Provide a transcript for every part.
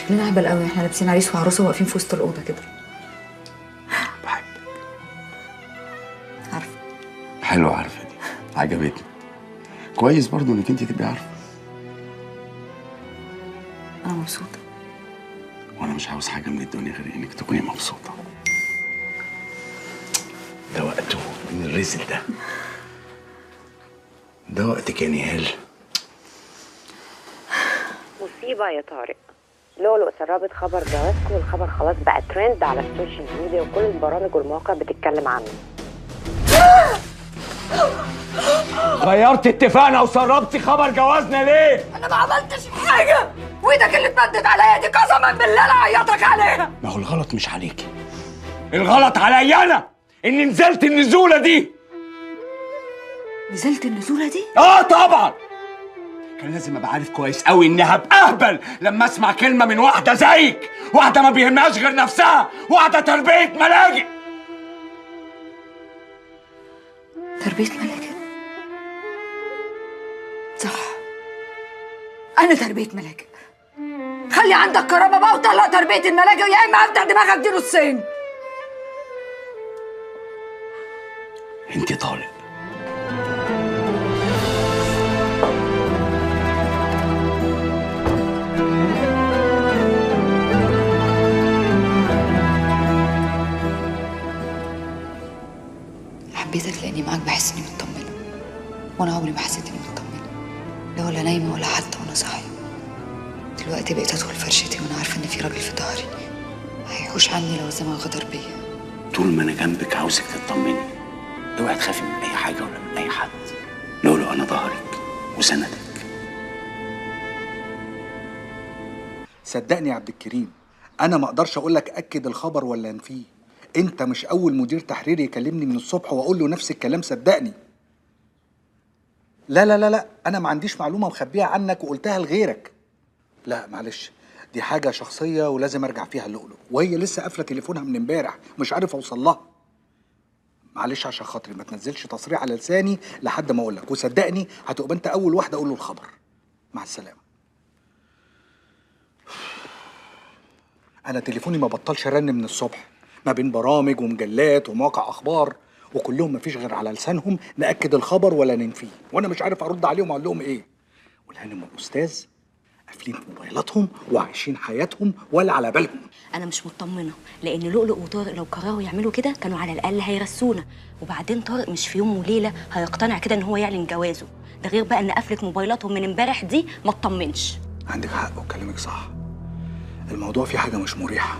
شكلنا هبل قوي، احنا لابسين عريس وعروسه واقفين في وسط الاوضه كده. بحبك. عارفه. حلوه، عارفه دي عجبتني. كويس برضو انك انت تبقي عارفه. انا مبسوطه. وانا مش عاوز حاجه من الدنيا غير انك تكوني مبسوطه. ده وقته من الرزق ده. ده وقتك يا نهال. مصيبة يا طارق. لؤلؤ سربت خبر جوازكم، والخبر خلاص بقى ترند على السوشيال ميديا وكل البرامج والمواقع بتتكلم عنه. غيرت اتفاقنا وسربتي خبر جوازنا ليه؟ انا ما عملتش حاجه، وايدك اللي اتمدت عليا دي قسما بالله لا اعيطك عليها. ما هو الغلط مش عليكي، الغلط عليا انا اني نزلت النزوله دي. نزلت النزوله دي؟ طبعا كان لازم ابقى عارف كويس قوي اني هبقى اهبل لما اسمع كلمه من واحده زيك، واحده ما بيهمهاش غير نفسها، واحده تربيه ملاجئ. تربيه ملاجئ؟ صح، انا تربيه ملاجئ. خلي عندك كرامه بقى وطلع تربيه الملاجئ، يا اما افتح دماغك دي نصين. انت طالق. حبيتك لاني معاك بحس اني مطمنه، وانا عمري ما حسيت اني مطمنه، لا ولا نايمه ولا حتى وانا صاحيه. دلوقتي بقيت ادخل فرشتي وانا عارفه ان في راجل في ظهري هيحوش عني لو الزمن غدر بيا. طول ما انا جنبك عاوزك تطمني، اوعي تخافي من اي حاجه ولا من اي حد. لولو انا ظهرك وسندك. صدقني يا عبد الكريم، انا ما اقدرش اقول لك اكد الخبر ولا انفيه. انت مش اول مدير تحرير يكلمني من الصبح واقول له نفس الكلام، صدقني. لا لا لا لا، انا ما عنديش معلومه مخبيها عنك وقلتها لغيرك. لا معلش، دي حاجه شخصيه ولازم ارجع فيها لؤلؤ، وهي لسه قافله تليفونها من امبارح مش عارف اوصل لها. معلش عشان خاطري ما تنزلش تصريح على لساني لحد ما اقول لك، وصدقني هتبقى انت اول واحده اقول له الخبر. مع السلامه. انا تليفوني ما بطلش رن من الصبح، ما بين برامج ومجلات ومواقع اخبار، وكلهم مفيش غير على لسانهم ناكد الخبر ولا ننفيه، وانا مش عارف ارد عليهم اقول لهم ايه. والهانم والاستاذ قافلين موبايلاتهم وعايشين حياتهم ولا على بالهم. انا مش مطمنه، لان لؤلؤ وطارق لو قرروا يعملوا كده كانوا على الاقل هيرسونا، وبعدين طارق مش في يوم وليله هيقتنع كده ان هو يعلن جوازه، ده غير بقى ان قفله موبايلاتهم من امبارح دي ما تطمنش. عندك حق وكلامك صح، الموضوع فيه حاجه مش مريحه.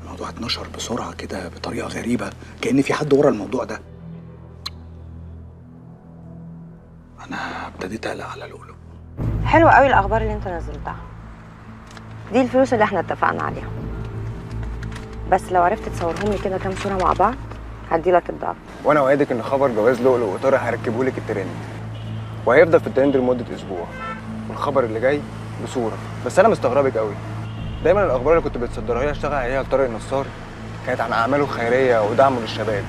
الموضوع اتنشر بسرعه كده بطريقه غريبه، كأن في حد ورا الموضوع ده. انا ابتديت اقلق على لؤلؤ. حلوة قوي الأخبار اللي أنت نزلتها. دي الفلوس اللي احنا اتفقنا عليها. بس لو عرفت تصورهم لي كده كام صورة مع بعض هديلك الضعف. وانا اوعدك ان خبر جواز لؤلؤ وطارق هركبهولك الترند، وهيفضل في الترند لمده اسبوع، والخبر اللي جاي بصوره. بس انا مستغربك قوي، دايما الاخبار اللي كنت بتصدرها لي اشتغل عليها لطارق النصار كانت عن اعماله الخيريه ودعمه للشباب.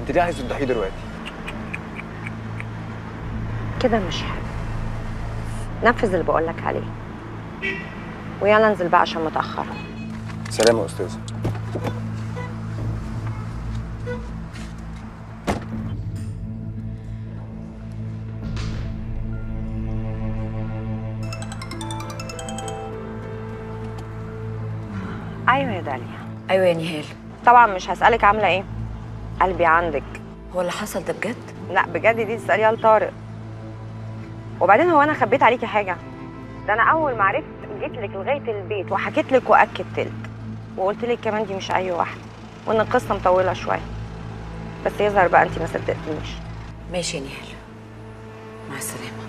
انت ليه عايز تضحيه دلوقتي؟ كده مش حلو. نفذ اللي بقولك عليه ويلا انزل بقى عشان متأخرة. سلام يا استاذه. ايوه يا داليا. ايوه يا نهال. طبعا مش هسألك عاملة ايه، قلبي عندك. هو اللي حصل ده بجد؟ لا بجد، دي تسأليها لطارق. وبعدين هو انا خبيت عليكي حاجة؟ ده انا اول ما عرفت جيت لك لغاية البيت وحكيت لك واكدت لك، وقلت لك كمان دي مش اي واحدة، وان القصة مطولة شوية. بس يظهر بقى انت ما صدقتنيش. ماشي يا نهال، مع السلامة.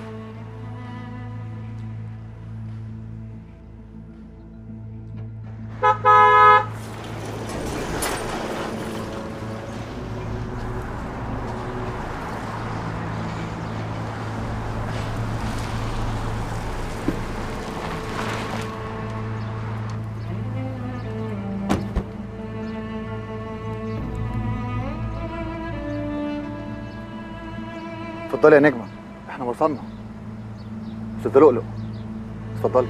اتفضلي يا نجمة، احنا وصلنا. ست لؤلؤ اتفضلي.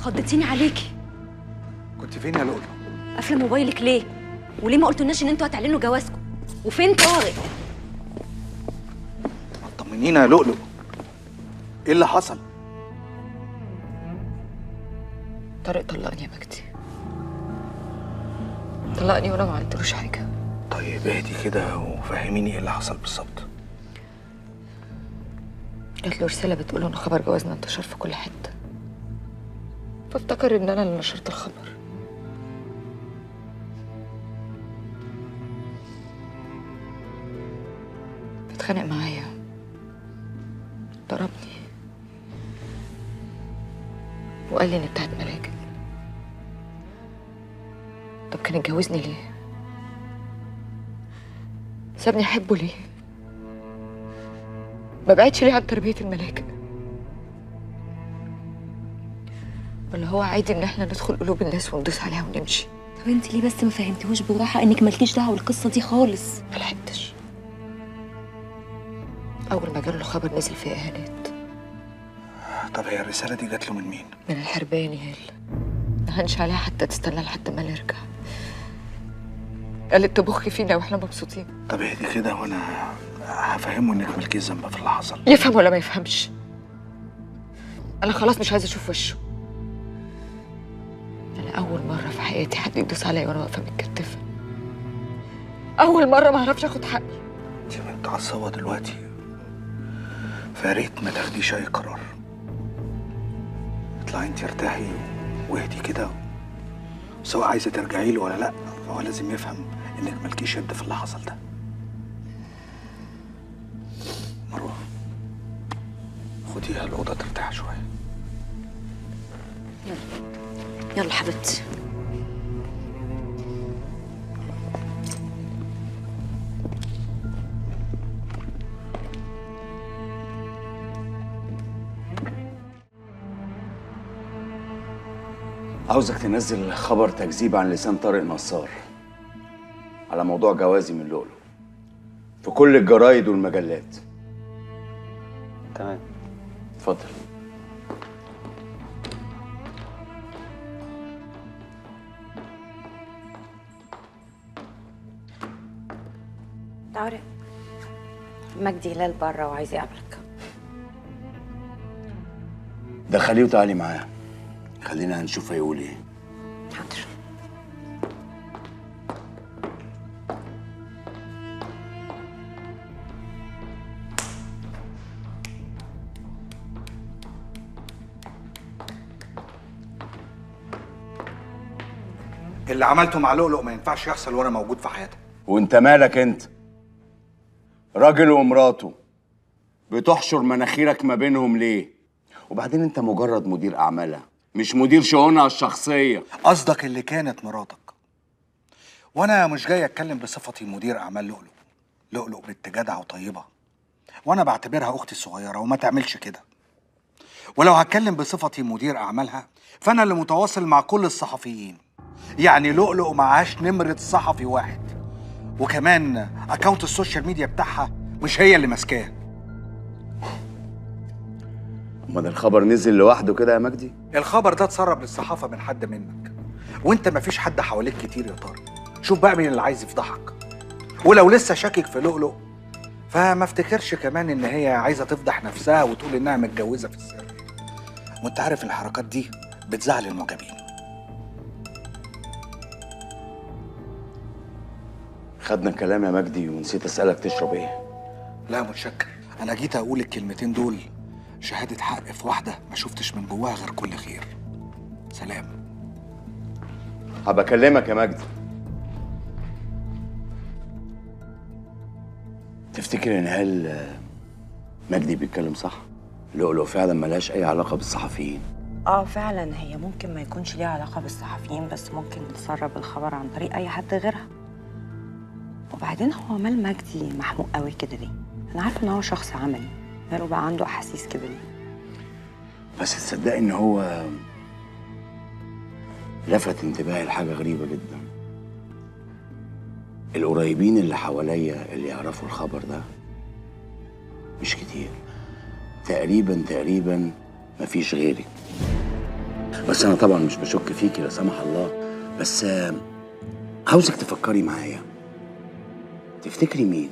خضتيني عليكي. كنت فين يا لؤلؤ؟ قافله موبايلك ليه؟ وليه ما قلتولناش ان انتوا هتعلنوا جوازكم؟ وفين طارق؟ طمنينا يا لؤلؤ، ايه اللي حصل؟ طارق طلقني يا مجدي، طلقني وانا ما عملتلوش حاجه. طيب اهدي كده وفهميني ايه اللي حصل بالظبط. جات له رساله بتقول ان خبر جوازنا انتشر في كل حته، فافتكر ان انا اللي نشرت الخبر. اتخانق معايا، ضربني وقال لي اني بتاعت ملاجئ. طب كان اتجوزني ليه؟ سابني احبه ليه؟ ما بعدش ليه عن تربية الملاجئ؟ ولا هو عادي ان احنا ندخل قلوب الناس وندوس عليها ونمشي؟ طب انت ليه بس ما فهمتيهوش بالراحه انك مالكيش دعوه بالقصه دي خالص؟ ملحقتش. اول ما جاله الخبر نزل فيه اهانات. طب هي الرسالة دي جات له من مين؟ من الحرباني هي ما هنش عليها حتى تستنى لحد ما نرجع. قالت تبخي فينا واحنا مبسوطين. طب اهدي كده وانا هفهمه انك مالكيش ذنب في اللي حصل. يفهم ولا ما يفهمش، انا خلاص مش عايزه اشوف وشه. انا اول مره في حياتي حد يدوس عليا وانا واقفه متكتفه. اول مره ما اعرفش اخد حقي. انت متعصبه دلوقتي، فياريت ما تاخديش اي قرار. اطلعي انت ارتاحي واهدي كده، سواء عايزه ترجعي له ولا لا فهو لازم يفهم انك مالكيش يد في اللي حصل ده. مروه خديها الاوضه ترتاح شويه. يلا حبيبتي. عاوزك تنزل خبر تكذيب عن لسان طارق نصار على موضوع جوازي من لؤلؤ في كل الجرايد والمجلات. تمام. اتفضل. طارق، مجدي هلال بره وعايز يقابلك. دخليه وتعالي معاه، خلينا هنشوف هيقول ايه. حاضر. اللي عملته مع لؤلؤ ما ينفعش يحصل وانا موجود في حياتك. وانت مالك انت؟ راجل ومراته بتحشر مناخيرك ما بينهم ليه؟ وبعدين انت مجرد مدير اعمالها مش مدير شؤونها الشخصيه. قصدك اللي كانت مراتك، وانا مش جاي اتكلم بصفتي مدير اعمال لؤلؤ. لؤلؤ بنت جدعه وطيبه، وانا بعتبرها اختي الصغيره وما تعملش كده. ولو هتكلم بصفتي مدير اعمالها فانا اللي متواصل مع كل الصحفيين، يعني لؤلؤ معهاش نمره صحفي واحد، وكمان اكونت السوشيال ميديا بتاعها مش هي اللي ماسكاه. امال الخبر نزل لوحده كده يا مجدي؟ الخبر ده اتسرب للصحافه من حد منك، وانت مفيش حد حواليك كتير يا طارق. شوف بقى مين اللي عايز يفضحك. ولو لسه شاكك في لؤلؤ فما افتكرش كمان ان هي عايزه تفضح نفسها وتقول انها متجوزه في السر، وانت عارف الحركات دي بتزعل المعجبين. خدنا الكلام يا مجدي ونسيت اسالك تشرب ايه؟ لا متشكر، انا جيت اقول الكلمتين دول شهاده حق في واحده ما شفتش من جواها غير كل خير. سلام. هبقى اكلمك يا مجدي. تفتكر ان هل مجدي بيتكلم صح؟ لؤلؤ فعلا ملهاش اي علاقه بالصحفيين؟ فعلا هي ممكن ما يكونش ليها علاقه بالصحفيين، بس ممكن تسرب الخبر عن طريق اي حد غيرها. وبعدين هو مال مجدي محموق قوي كده ليه؟ انا عارفه ان هو شخص عملي، ماله بقى عنده احاسيس كده ليه؟ بس تصدقي ان هو لفت انتباهي لحاجه غريبه جدا. القريبين اللي حواليا اللي يعرفوا الخبر ده مش كتير، تقريبا مفيش غيري. بس انا طبعا مش بشك فيكي لا سمح الله، بس عاوزك تفكري معايا. تفتكري مين؟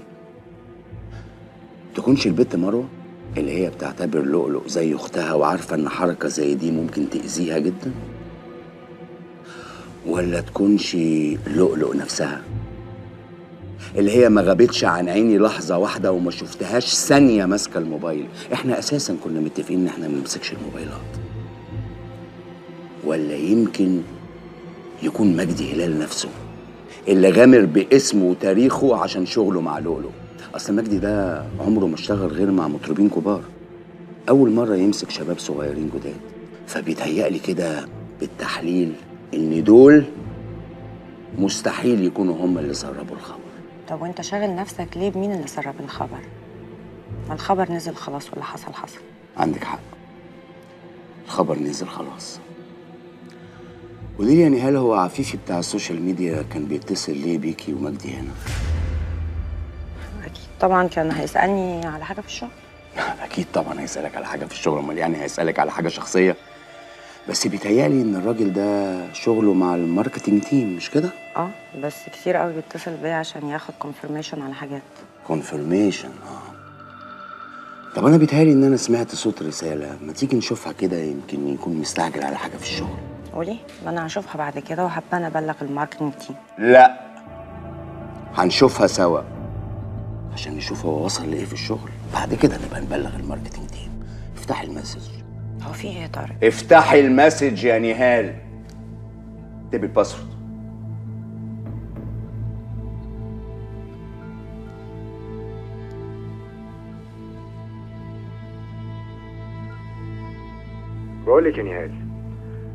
تكونش البت مروه اللي هي بتعتبر لؤلؤ زي اختها وعارفه ان حركه زي دي ممكن تاذيها جدا؟ ولا تكونش لؤلؤ نفسها اللي هي ما غابتش عن عيني لحظه واحده وما شفتهاش ثانيه ماسكه الموبايل؟ احنا اساسا كنا متفقين ان احنا ما نمسكش الموبايلات. ولا يمكن يكون مجدي هلال نفسه اللي غامر باسمه وتاريخه عشان شغله مع لؤلؤ. اصل مجدي ده عمره ما اشتغل غير مع مطربين كبار، اول مره يمسك شباب صغيرين جداد. فبيتهيألي كده بالتحليل ان دول مستحيل يكونوا هم اللي سربوا الخبر. طب وانت شاغل نفسك ليه بمين اللي سرب الخبر؟ ما الخبر نزل خلاص واللي حصل حصل. عندك حق، الخبر نزل خلاص. قولي لي يعني، هل هو عفيفي بتاع السوشيال ميديا كان بيتصل ليه بيكي ومجدي هنا؟ اكيد طبعا كان هيسألني على حاجة في الشغل. اكيد طبعا هيسألك على حاجة في الشغل، امال يعني هيسألك على حاجة شخصية؟ بس بيتهيألي ان الراجل ده شغله مع الماركتينج تيم، مش كده؟ بس كتير قوي بيتصل بيا عشان ياخد كونفirmation على حاجات. كونفirmation؟ طب انا بيتهيألي ان انا سمعت صوت رسالة، ما تيجي نشوفها كده، يمكن يكون مستعجل على حاجة في الشغل. قولي، ما انا هشوفها بعد كده وحابه انا ابلغ الماركتنج تيم. لا، هنشوفها سوا عشان نشوف هو وصل لايه في الشغل، بعد كده نبقى نبلغ الماركتينج تيم. افتحي المسج. هو في ايه يا طارق؟ افتحي المسج يا نهال. اكتبي الباسورد. بقول لك يا نهال،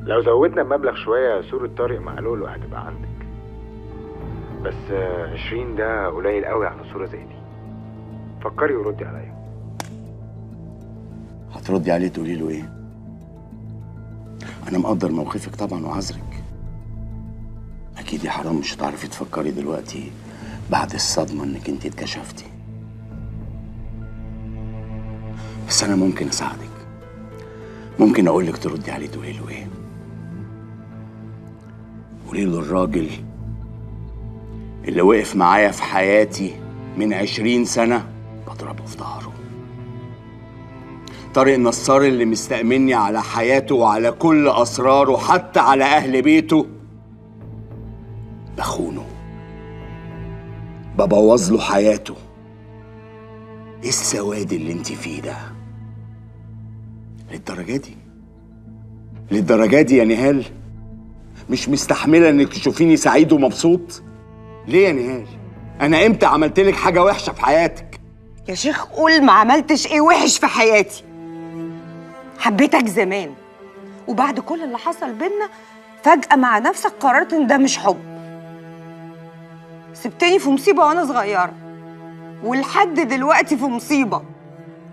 لو زودنا المبلغ شويه صورة طارق مع لولو هتبقى عندك، بس 20 ده قليل قوي على صورة زي دي. فكري وردي عليا. هتردي عليه تقولي له ايه؟ انا مقدر موقفك طبعا وعذرك، اكيد يا حرام مش هتعرفي تفكري دلوقتي بعد الصدمه انك انت اتكشفتي، بس انا ممكن اساعدك. ممكن اقولك تردي عليه تقولي له ايه؟ قولي له الراجل اللي وقف معايا في حياتي من 20 سنة بضربه في ظهره، طارق نصار اللي مستأمني على حياته وعلى كل أسراره حتى على أهل بيته، بخونه، ببوظ له حياته. ايه السواد اللي انت فيه ده؟ للدرجة دي؟ للدرجة دي يا نهال؟ مش مستحملة انك تشوفيني سعيد ومبسوط؟ ليه يا نهال؟ انا امتى عملتلك حاجة وحشة في حياتك؟ يا شيخ قول ما عملتش ايه وحش في حياتي. حبيتك زمان وبعد كل اللي حصل بينا فجأة مع نفسك قررت ان ده مش حب. سبتني في مصيبة وانا صغيرة ولحد دلوقتي في مصيبة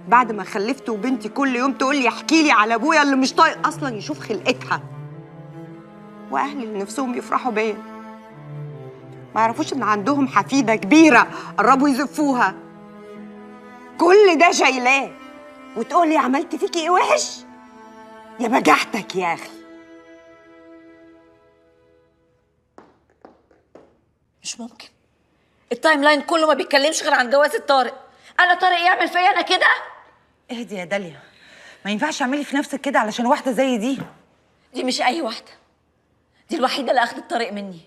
بعد ما خلفت، وبنتي كل يوم تقول لي احكي لي على ابويا اللي مش طايق اصلا يشوف خلقتها، واهلي اللي نفسهم يفرحوا بيا ما يعرفوش ان عندهم حفيدة كبيرة قربوا يزفوها. كل ده شايلاه وتقول لي عملت فيكي ايه وحش؟ يا بجحتك يا اخي. مش ممكن، التايم لاين كله ما بيتكلمش غير عن جواز طارق. انا طارق يعمل فيا انا كده؟ اهدي يا داليا، ما ينفعش تعملي في نفسك كده علشان واحده زي دي. دي مش اي واحده، دي الوحيده اللي اخدت طارق مني،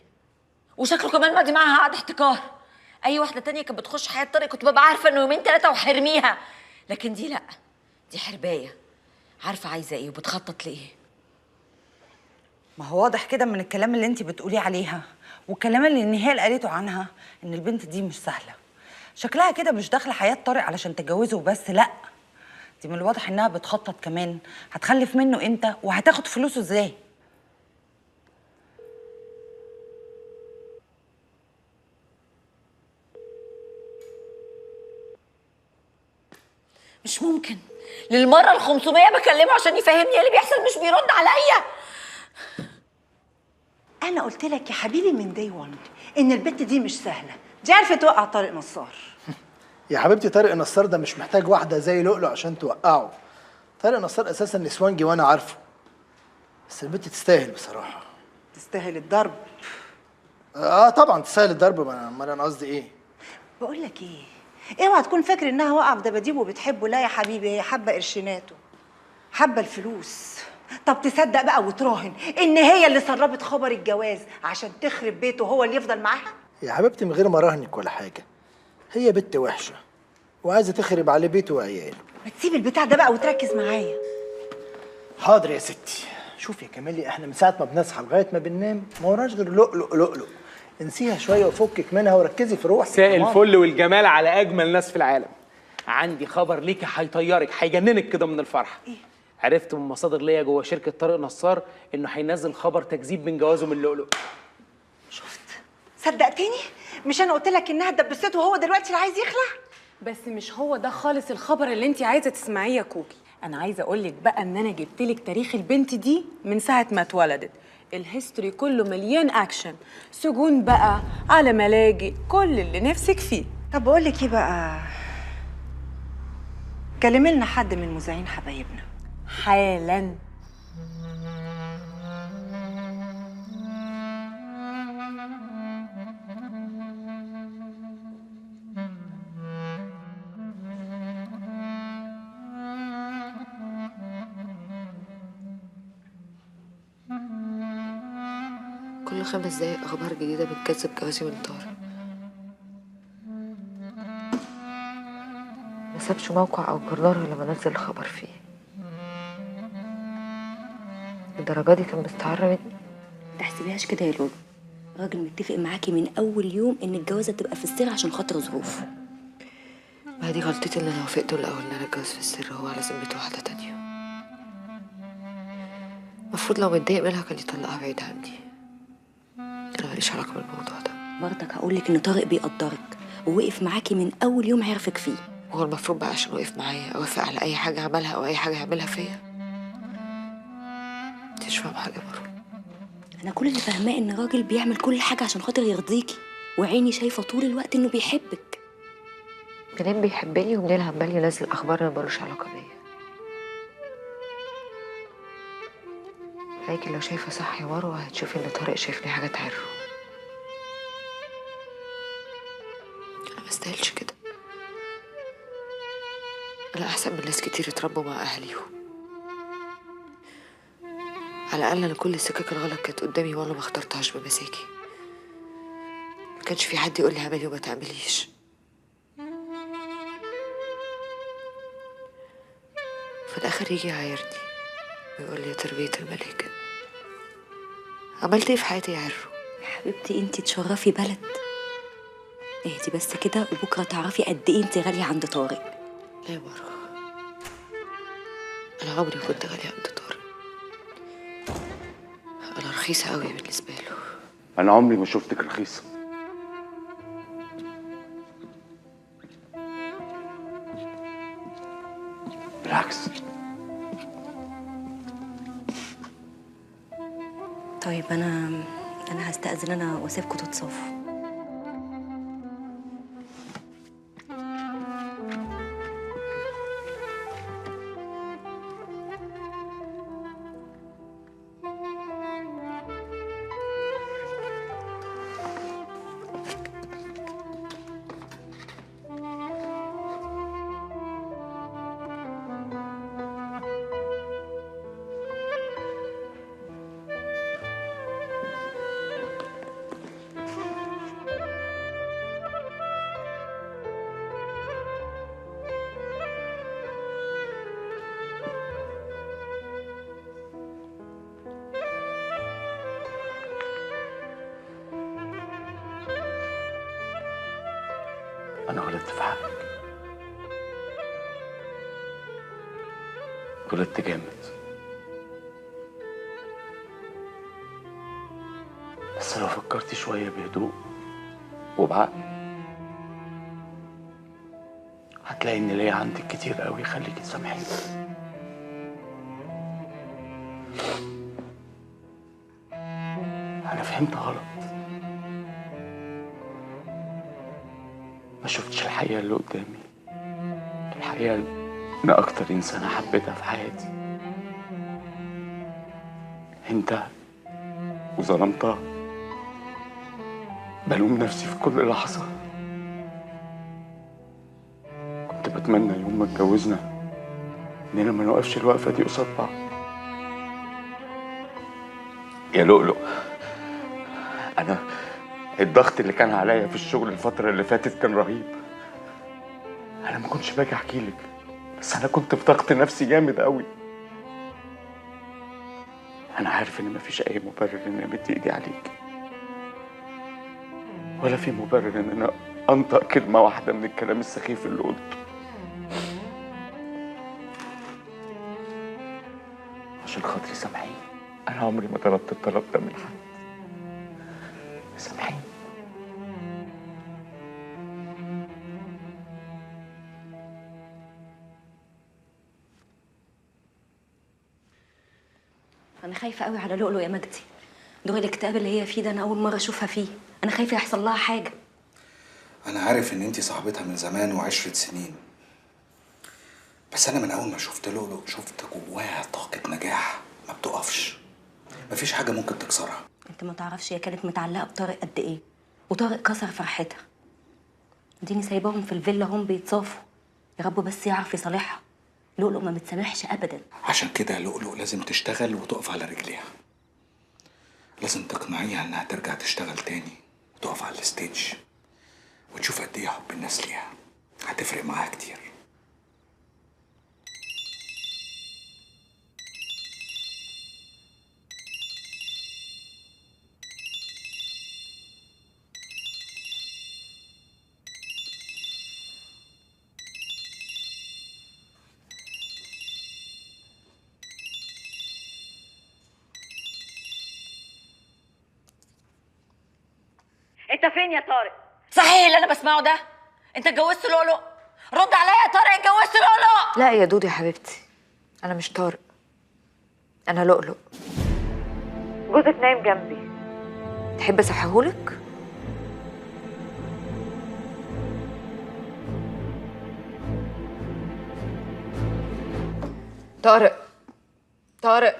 وشكله كمان ماضي معاها عقد احتكار. اي واحده تانية كانت بتخش حياه طارق كنت ببقى عارفه انه يومين 3 وحرميها، لكن دي لا، دي حربايه عارفه عايزه ايه وبتخطط لايه. ما هو واضح كده من الكلام اللي انت بتقولي عليها والكلام اللي نهال قالته عنها ان البنت دي مش سهله. شكلها كده مش داخله حياه طارق علشان تتجوزه وبس، لا، دي من الواضح انها بتخطط كمان هتخلف منه امتى وهتاخد فلوسه ازاي. مش ممكن، للمره ال500 بكلمه عشان يفهمني ايه اللي بيحصل مش بيرد عليا. انا قلت لك يا حبيبي من داي 1 ان البت دي مش سهله، دي عرفت توقع طارق نصار. يا حبيبتي طارق نصار ده مش محتاج واحده زي لؤلؤ عشان توقعه. طارق نصار اساسا نسوانجي وانا عارفه. بس البنت تستاهل بصراحه. تستاهل الضرب. طبعا تستاهل الضرب. امال انا قصدي ايه؟ بقول لك ايه، اوعى تكون فاكر انها واقعه في دباديبه وبتحبه. لا يا حبيبي، هي حابه قرشيناته، حابه الفلوس. طب تصدق بقى وتراهن ان هي اللي سربت خبر الجواز عشان تخرب بيته وهو اللي يفضل معاها؟ يا حبيبتي من غير ما اراهنك ولا حاجه، هي بنت وحشه وعايزه تخرب عليه بيته وعياله. ما تسيب البتاع ده بقى وتركز معايا. حاضر يا ستي. شوف يا كمالي، احنا من ساعه ما بنصحى لغايه ما بننام ما وراناش غير لؤلؤ لؤلؤ. انسيها شويه وفكك منها وركزي في روحك. مساء الفل والجمال على اجمل ناس في العالم. عندي خبر ليكي هيطيرك هيجننك كده من الفرحه. ايه؟ عرفت من مصادر ليا جوه شركه طارق نصار انه هينزل خبر تكذيب من جوازه من لؤلؤ. شفت؟ صدقتني؟ مش انا قلت لك انها دبسته وهو دلوقتي اللي عايز يخلع؟ بس مش هو ده خالص الخبر اللي انت عايزه تسمعيه يا كوكي. انا عايزه اقول لك بقى ان انا جبت لك تاريخ البنت دي من ساعه ما اتولدت. الهيستوري كله مليان اكشن، سجون بقى على ملاجئ، كل اللي نفسك فيه. طب بقول لك ايه بقى، كلمي لنا حد من مذيعين حبايبنا حالا. كل 5 دقايق اخبار جديده بتكذب جوازي من طارق. ما سابش موقع او جورنال غير لما نزل الخبر فيه. الدرجه دي كان مستعر مني. تحسبيهاش كده يا لولو، راجل متفق معاكي من اول يوم ان الجوازه تبقى في السر عشان خاطر ظروف. ما دي غلطتي اللي انا وافقت الاول ان انا اتجوز في السر وهو على ذمة واحده تانية. المفروض لو متضايق منها كان يطلقها بعيد عني. انا ماليش علاقه بالموضوع ده. برضك هقولك ان طارق بيقدرك ووقف معاكي من اول يوم عرفك فيه. هو المفروض بقى عشان وقف معايا اوافق على اي حاجه عملها او اي حاجه يعملها فيا؟ انت مش فاهم حاجه برضه. انا كل اللي فاهماه ان راجل بيعمل كل حاجه عشان خاطر يرضيكي، وعيني شايفه طول الوقت انه بيحبك. منين بيحبني ومنين عمال ينزل اخبار ما ملوش علاقه بيا؟ لكن لو شايفه صح يا مروه هتشوفي ان طارق شايفني حاجه تعره. انا مستاهلش كده. انا احسن من ناس كتير اتربوا مع اهاليهم. على الاقل انا كل السكاك الغلط كانت قدامي وانا ما اخترتهاش بمزاجي. ما كانش في حد يقول لي اعملي وما تعمليش. في الاخر يجي يعايرني ويقول لي يا تربيه الملايكه. عملت ايه في حياتي يا عرو؟ يا حبيبتي انتي تشرفي بلد. اهدي بس كده وبكره تعرفي قد ايه انتي غاليه عند طارق. لا يا مروه، انا عمري ما كنت غاليه عند طارق. انا رخيصه قوي بالنسبه له. انا عمري ما شفتك رخيصه. بالعكس. طيب انا هستأذن انا واسيبكم تتصافوا. أنا غلطت في حقك. غلطت جامد. بس لو فكرتي شوية بهدوء وبعقل هتلاقي إن ليا عندك كتير قوي يخليكي تسامحيني. أنا فهمت غلط. ما شفتش الحقيقة اللي قدامي. الحقيقة إن أكتر إنسانة حبيتها في حياتي انت وظلمتها. بلوم نفسي في كل لحظة. كنت بتمنى يوم ما اتجوزنا اننا ما نوقفش الوقفة دي قصاد بعض. يا لؤلؤ، انا الضغط اللي كان عليا في الشغل الفترة اللي فاتت كان رهيب. انا ما كنتش باجي احكي لك، بس انا كنت في ضغط نفسي جامد قوي. انا عارف ان مفيش اي مبرر ان امد ايدي عليك، ولا في مبرر ان انا انطق كلمة واحدة من الكلام السخيف اللي قلته. عشان خاطري سامحيني، انا عمري ما طلبت الطلب ده من حد. سامحيني. انا خايفه قوي على لؤلؤ يا مجدي. دور الاكتئاب اللي هي فيه ده انا اول مره اشوفها فيه. انا خايفه يحصل لها حاجه. انا عارف ان انتي صاحبتها من زمان وعشرة سنين، بس انا من اول ما شفت لؤلؤ شفت جواها طاقة نجاح ما بتقفش. مفيش حاجة ممكن تكسرها. انت ما تعرفش هي كانت متعلقه بطارق قد ايه، وطارق كسر فرحتها. اديني سايباهم في الفيلا هم بيتصافوا. يا رب بس يعرف يصالحها. لؤلؤ ما بتسامحش ابدا. عشان كده لؤلؤ لازم تشتغل وتقف على رجليها. لازم تقنعيها انها ترجع تشتغل تاني وتقف على الستيج وتشوف قد ايه حب الناس ليها. هتفرق معاها كتير. انت فين يا طارق؟ صحيح اللي انا بسمعه ده؟ انت اتجوزت لؤلؤ؟ رد عليا يا طارق، اتجوزت لؤلؤ؟ لا يا دودي يا حبيبتي، انا مش طارق، انا لؤلؤ. جوزك نايم جنبي. تحب اصحيهولك؟ طارق، طارق،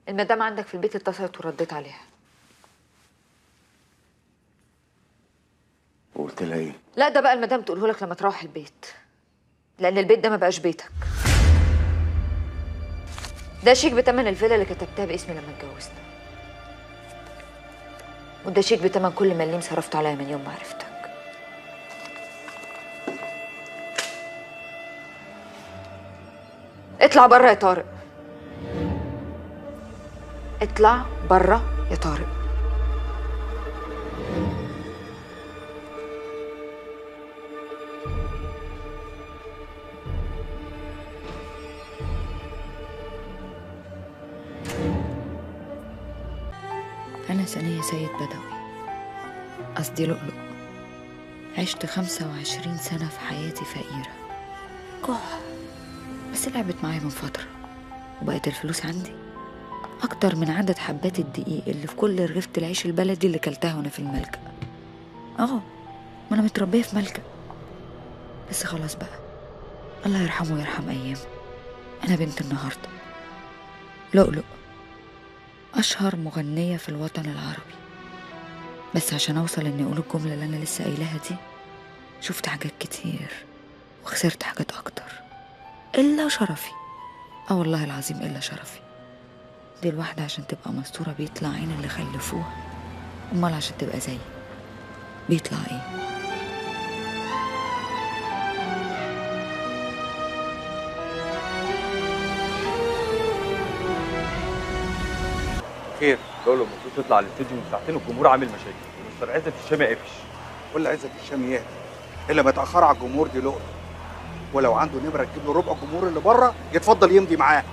المدام عندك في البيت اتصلت ورديت عليها. وقلت لها ايه؟ لا ده بقى المدام تقوله لك لما تروح البيت، لان البيت ده ما بقاش بيتك. ده شيك بتمن الفيلا اللي كتبتها باسمي لما اتجوزنا، وده شيك بتمن كل مليم صرفته عليا من يوم ما عرفتك. اطلع بره يا طارق، اطلع بره يا طارق. أنا سنية سيد بدوي، قصدي لؤلؤ. عشت 25 سنة في حياتي فقيرة كح، بس لعبت معايا من فترة وبقت الفلوس عندي أكتر من عدد حبات الدقيق اللي في كل رغيفة العيش البلدي اللي كلتها وأنا في الملجأ. ما أنا متربية في ملجأ، بس خلاص بقى، الله يرحمه ويرحم أيام. أنا بنت النهاردة لؤلؤ، أشهر مغنية في الوطن العربي. بس عشان أوصل إني أقول الجملة اللي أنا لسه قايلاها دي، شفت حاجات كتير وخسرت حاجات أكتر، إلا شرفي. والله العظيم إلا شرفي. دي الواحدة عشان تبقى مستورة بيطلع عين اللي خلفوها، أمال عشان تبقى زي بيطلع إيه؟ خير، لؤلؤ المفروض تطلع على الاستديو من ساعتين والجمهور عامل مشاكل، ومستر عزت الشامي قافش. ولا عزت الشامي يهدى، الا ما يتاخر على الجمهور دي لؤلؤ، ولو عنده نمره تجيب له ربع الجمهور اللي بره يتفضل يمضي معاه.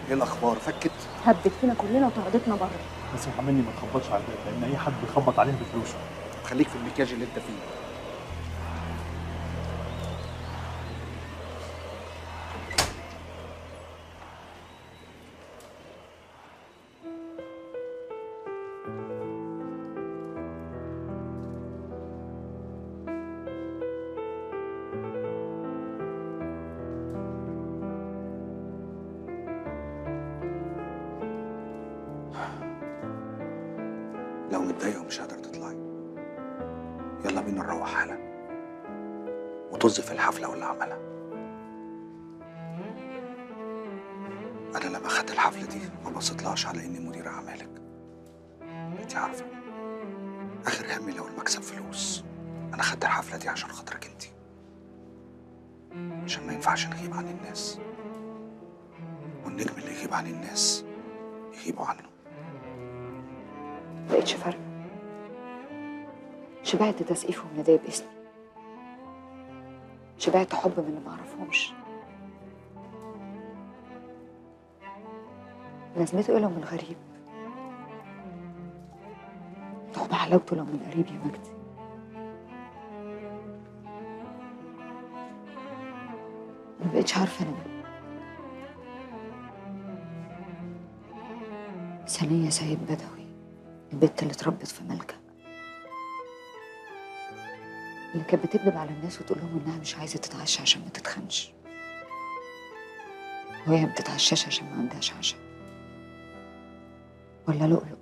ايه الاخبار؟ فكت؟ هبت فينا كلنا وطردتنا بره. نصيحة مني ما تخبطش على الباب، لأن أي حد بيخبط عليها بفلوسه. خليك في المكياج اللي أنت فيه. متضايقه ومش قادره تطلعي. يلا بينا نروح حالا وطز في الحفله واللي عملها. انا لما خدت الحفله دي ما بصيتلهاش على اني مدير اعمالك. انت عارفه اخر همي لو المكسب فلوس. انا خدت الحفله دي عشان خاطرك انت، عشان ما ينفعش نغيب عن الناس، والنجم اللي يغيب عن الناس يغيبوا عنه. مبقتش فارقة، شبعت تسقيف ونداية باسمي، شبعت حب من اللي معرفهمش. لازمته ايه لو من غريب؟ طب حلاوته لو من قريب يا مجدي. مبقتش عارفة انا ثانية سيد بدوي، البت اللي اتربت في ملجأ، اللي كانت بتكذب على الناس وتقول لهم انها مش عايزة تتعشى عشان ما تتخنش، وهي ما بتتعشاش عشان ما عندهاش عشاء. ولا لؤلؤ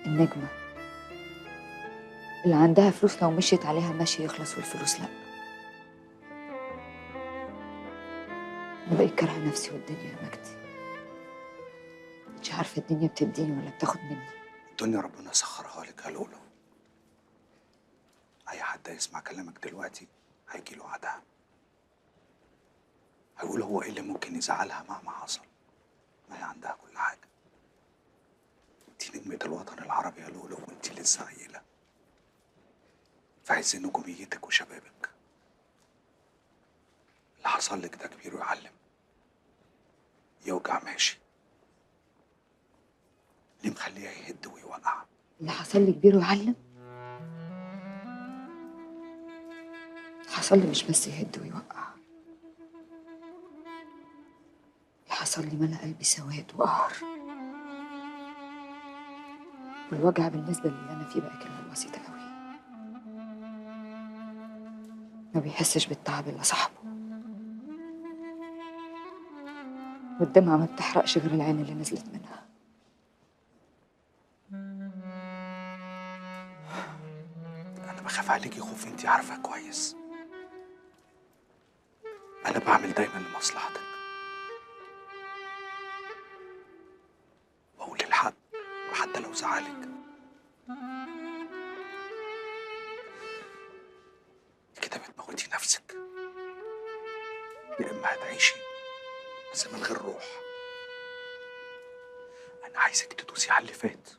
النجمة اللي عندها فلوس لو مشيت عليها المشي يخلص والفلوس لأ. أنا بقيت كارهة نفسي والدنيا يا مجدي، مش عارفة الدنيا بتديني ولا بتاخد مني. الدنيا ربنا سخرها لك يا لؤلؤ. أي حد يسمع كلامك دلوقتي هيجيله عدها، هيقول هو إيه اللي ممكن يزعلها مهما حصل، ما هي عندها كل حاجة. انتي نجمة الوطن العربي يا لؤلؤ، وانتي لسه عيلة في عز نجوميتك وشبابك. اللي حصل لك ده كبير ويعلم، يوجع ماشي، ليه مخليه يهد ويوقع؟ اللي حصل لي كبير ويعلم؟ حصل لي مش بس يهد ويوقع، اللي حصل لي ملأ قلبي سواد وقهر، والوجع بالنسبة للي أنا فيه بقى كلمة بسيطة قوي. ما بيحسش بالتعب إلا صاحبه، والدمعة ما بتحرقش غير العين اللي نزلت منها. أنا بخاف عليكي خوف انتي عارفة كويس. أنا بعمل دايما لمصلحتك، وأقول الحق وحتى لو زعلك. كده بتموتي نفسك، يا إما هتعيشي بس من غير روح. أنا عايزك تدوسي على اللي فات،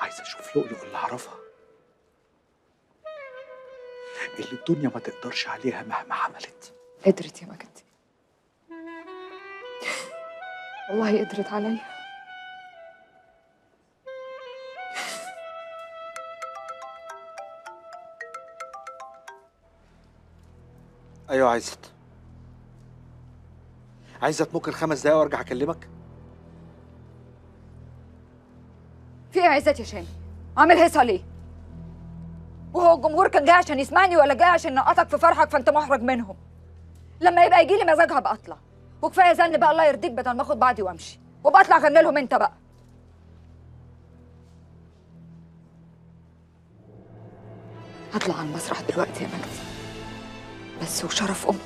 عايز أشوف لؤلؤ اللي أعرفها، اللي الدنيا ما تقدرش عليها مهما عملت. قدرت يا مجدي، والله قدرت عليا. أيوة عايزت ممكن 5 دقايق وارجع أكلمك؟ في ايه يا عزت يا شامي؟ عامل هيصة ليه؟ وهو الجمهور كان جاي عشان يسمعني ولا جاي عشان ينقطك في فرحك فانت محرج منهم؟ لما يبقى يجي لي مزاجها بقى اطلع، وكفايه زن بقى الله يرضيك بدل ما اخد بعضي وامشي، وبقى اطلع غني لهم انت بقى. هطلع على المسرح دلوقتي يا مجدي، بس وشرف امي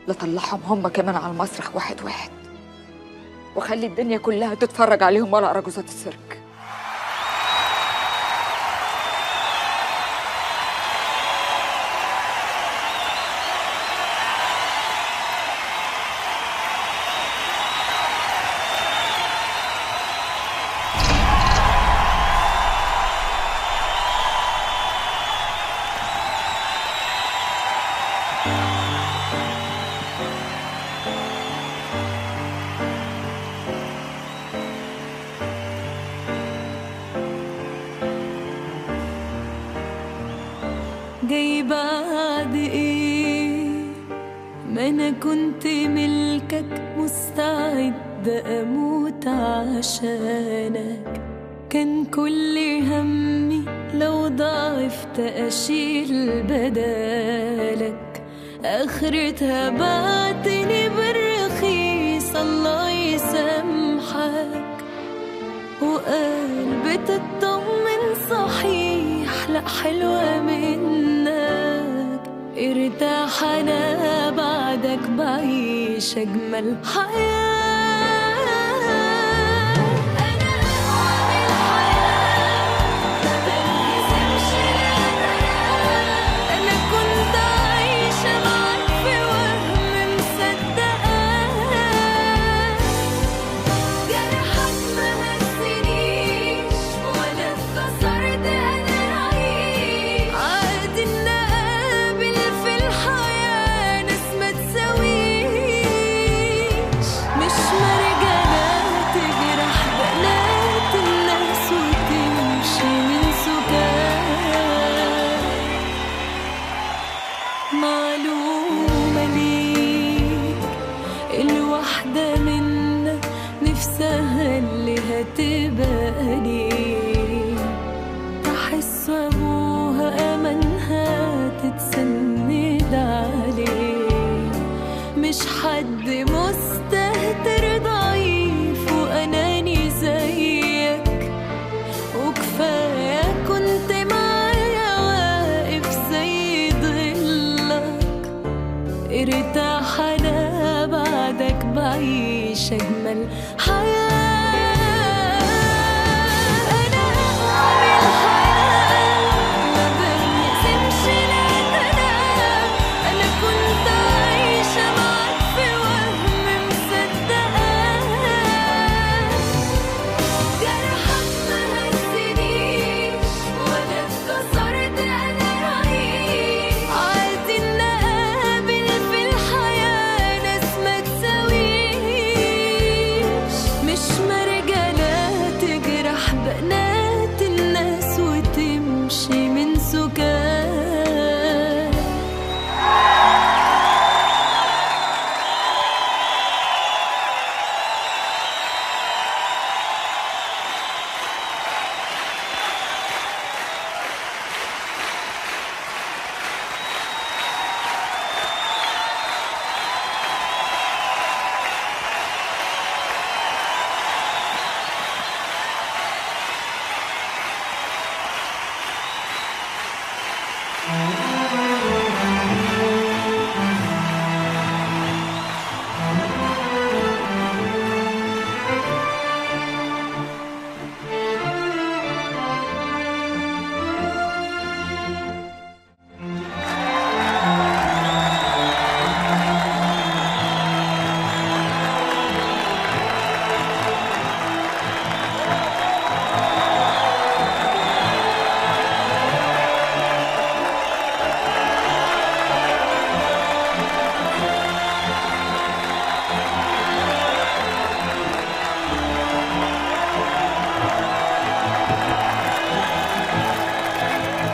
لطلعهم هم كمان على المسرح واحد واحد، وخلي الدنيا كلها تتفرج عليهم ولا أراجوزات السيرك. جاي بعد ايه؟ ما انا كنت ملكك، مستعدة اموت عشانك. كان كل همي لو ضعفت اشيل بدالك، اخرتها بعتني بالرخيص الله يسامحك. سؤال بتطمن صحيح، لا حلوة منك. ارتاح أنا بعدك بعيش أجمل حياة. تبقى تحس أبوها أمنها تتسند عليه، مش حد مستهتر ضعيف وأناني زيك، وكفاية كنت معايا واقف زي ضلك. ارتاح أنا بعدك بعيش أجمل حياة.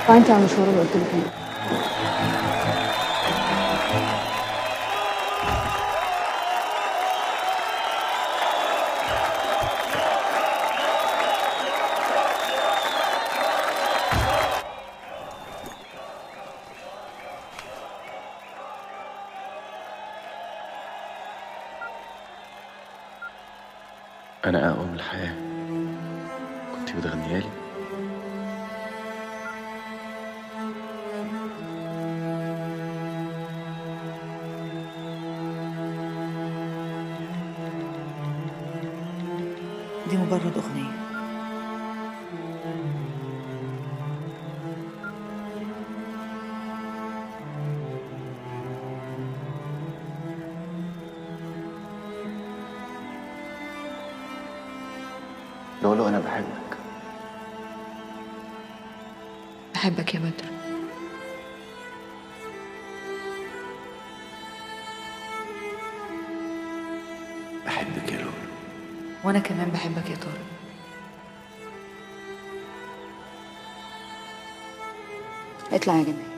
انت على المشوار اللي قلت لك عليه. أنا أقوى من الحياة، كنت بتغنيها لي. دي مجرد أغنية. لولو أنا بحبك. بحبك يا بدر. بحبك يا لولو. وأنا كمان بحبك يا طارق. اطلع يا جمال.